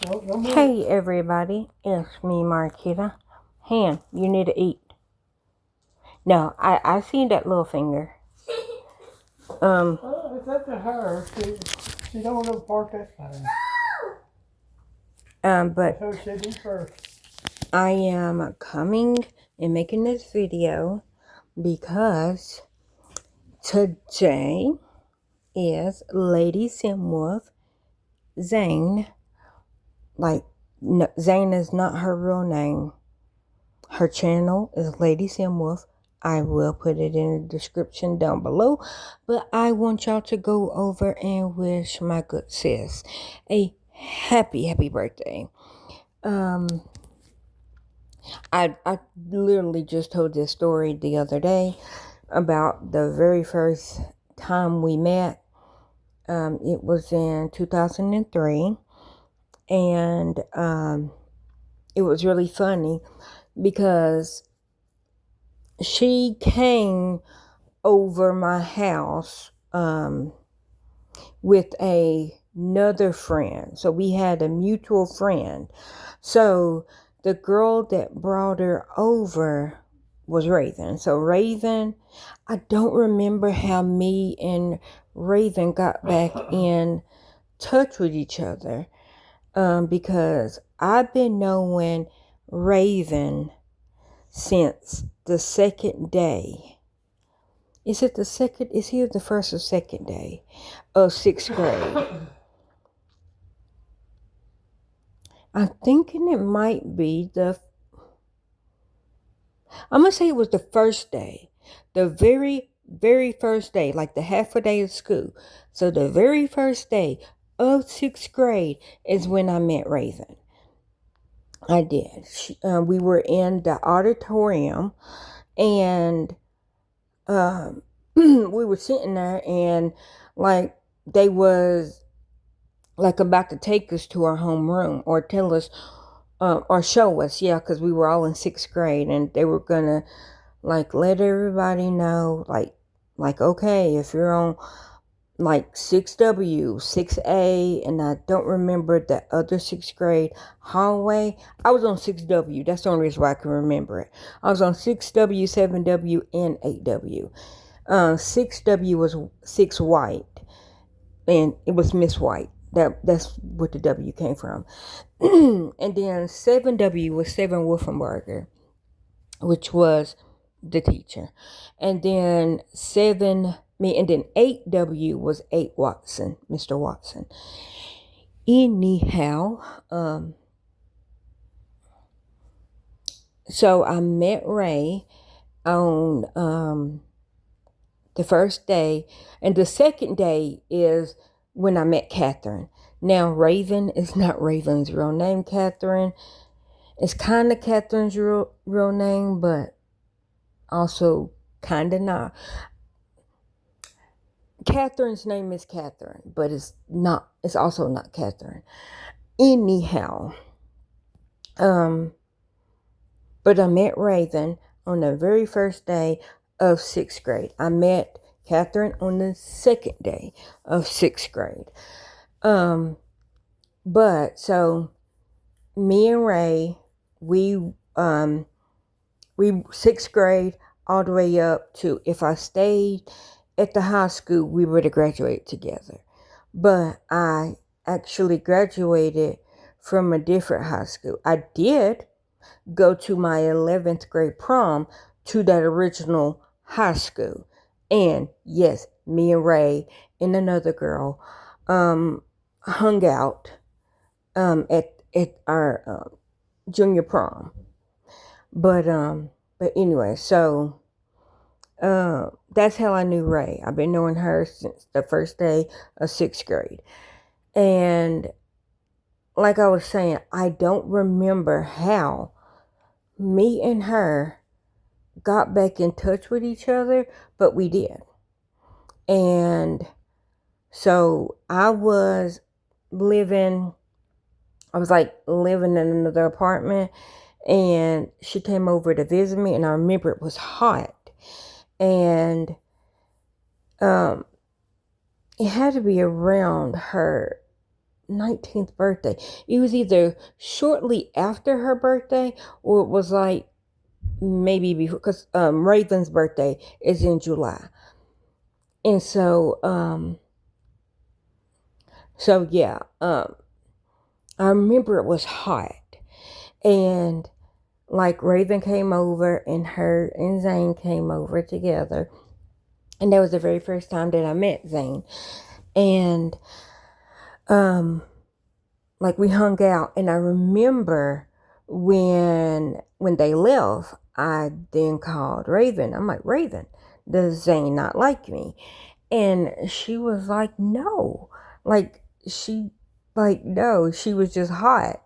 Hey everybody, it's me Marquita. Han, you need to eat. No, I seen that little finger. It's up to her. She don't want to park that time. But So she do first. I am coming and making this video because today is Lady Simwolf Zane. Like, no, Zane is not her real name. Her channel is Lady Simwolf. I will put it in the description down below. But I want y'all to go over and wish my good sis a happy birthday. I literally just told this story the other day about the very first time we met. It was in 2003. And it was really funny because she came over my house with another friend. So we had a mutual friend. So the girl that brought her over was Raven. So Raven, I don't remember how me and Raven got back in touch with each other, because I've been knowing Raven since the second day. Is it the second? Is he the first or second day of 6th grade? I'm thinking it might be I'm going to say it was the first day. The very first day, like the half a day of school. So the very first day of 6th grade is when I met Raven. I did. We were in the auditorium and we were sitting there and like they was like about to take us to our homeroom or tell us or show us, yeah, because we were all in 6th grade and they were gonna like let everybody know like okay, if you're on like 6W, 6A, and I don't remember the other 6th grade hallway. I was on 6W. That's the only reason why I can remember it. I was on 6W, 7W, and 8W. 6W was 6 White, and it was Miss White. That's what the W came from. And then 7W was 7 Wolfenbarger, which was the teacher. And then 8W was 8 Watson, Mr. Watson. Anyhow, so I met Ray on the first day, and the second day is when I met Catherine. Now, Raven is not Raven's real name, Catherine. It's kind of Catherine's real name, but also kind of not. Catherine's name is Catherine, but it's also not Catherine. Anyhow, but I met Raven on the very first day of 6th grade. I met Catherine on the second day of 6th grade. But so me and Ray, we 6th grade all the way up to, if I stayed at the high school, we would have graduated together. But I actually graduated from a different high school. I did go to my 11th grade prom to that original high school. And yes, me and Ray and another girl hung out at our junior prom. But anyway, so that's how I knew Ray. I've been knowing her since the first day of 6th grade. And like I was saying, I don't remember how me and her got back in touch with each other, but we did. And so I was living in another apartment, and she came over to visit me, and I remember it was hot. And it had to be around her 19th birthday. It was either shortly after her birthday or it was like maybe before, because Raven's birthday is in July. And so yeah, I remember it was hot, and like Raven came over and her and Zane came over together, and that was the very first time that I met Zane. And like we hung out, and I remember when they left, I then called Raven. I'm like, Raven, does Zane not like me? And she was like, no. No, she was just hot.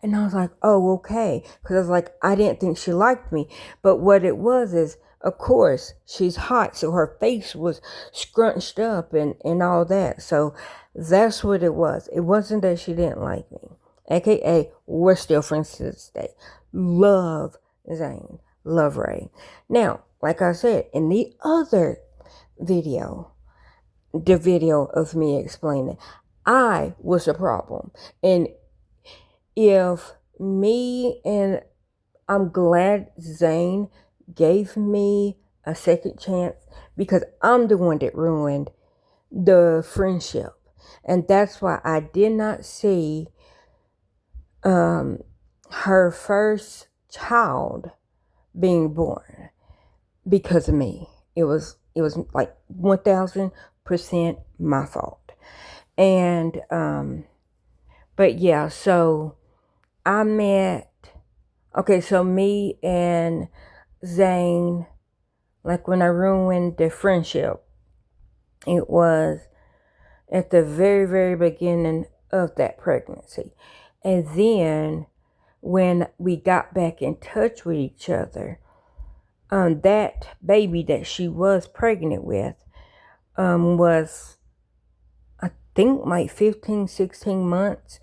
And I was like, oh, okay. Because I was like, I didn't think she liked me. But what it was is, of course, she's hot. So her face was scrunched up and all that. So that's what it was. It wasn't that she didn't like me. AKA, we're still friends to this day. Love Zane. Love Ray. Now, like I said, in the other video, the video of me explaining, I was a problem. And if me and I'm glad Zane gave me a second chance, because I'm the one that ruined the friendship. And that's why I did not see her first child being born because of me. It was like 1000% my fault. And but yeah, so I met, okay, so me and Zane, like when I ruined the friendship, it was at the very, very beginning of that pregnancy. And then when we got back in touch with each other, that baby that she was pregnant with was, I think, like 15, 16 months.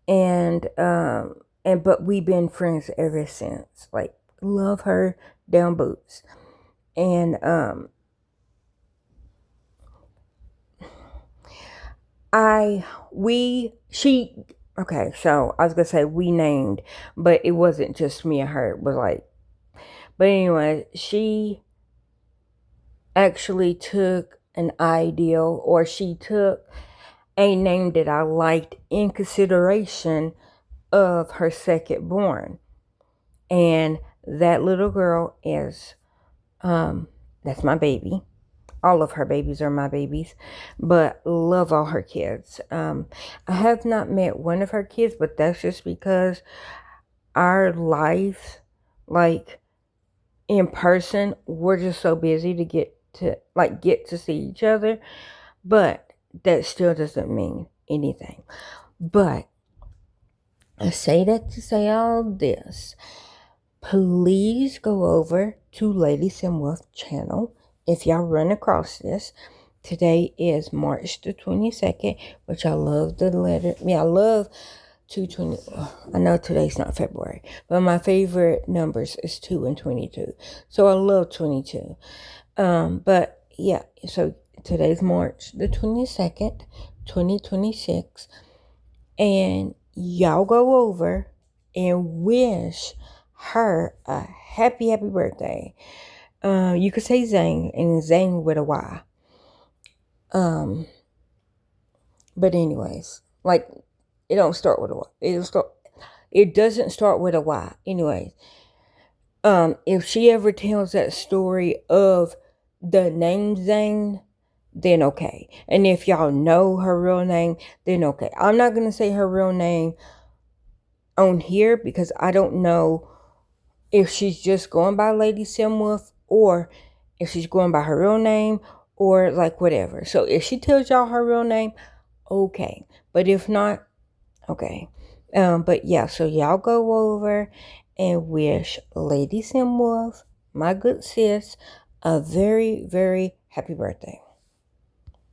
And but we've been friends ever since. Like, love her down boots. And okay, so I was gonna say we named, but it wasn't just me and her. It was like, but anyway, she actually took an ideal, or she took a name that I liked in consideration of her second born. And that little girl is, that's my baby. All of her babies are my babies, but love all her kids. I have not met one of her kids, but that's just because our lives, like in person, we're just so busy to get to see each other. But that still doesn't mean anything. But I say that to say all this. Please go over to Lady Simworth channel if y'all run across this. Today is March the 22nd, which I love the letter. I love 220. I know today's not February, but my favorite numbers is 2 and 22. So I love 22. But yeah, so today's March the 22nd, 2026. And y'all go over and wish her a happy, happy birthday. You could say Zane, and Zane with a Y. But anyways, like, it don't start with a Y. It doesn't start with a Y. Anyways, if she ever tells that story of the name Zane, then okay. And if y'all know her real name, then okay. I'm not gonna say her real name on here because I don't know if she's just going by Lady Simworth or if she's going by her real name or like whatever. So if she tells y'all her real name, okay. But if not, okay. But yeah, so y'all go over and wish Lady Simworth, my good sis, a very, very happy birthday.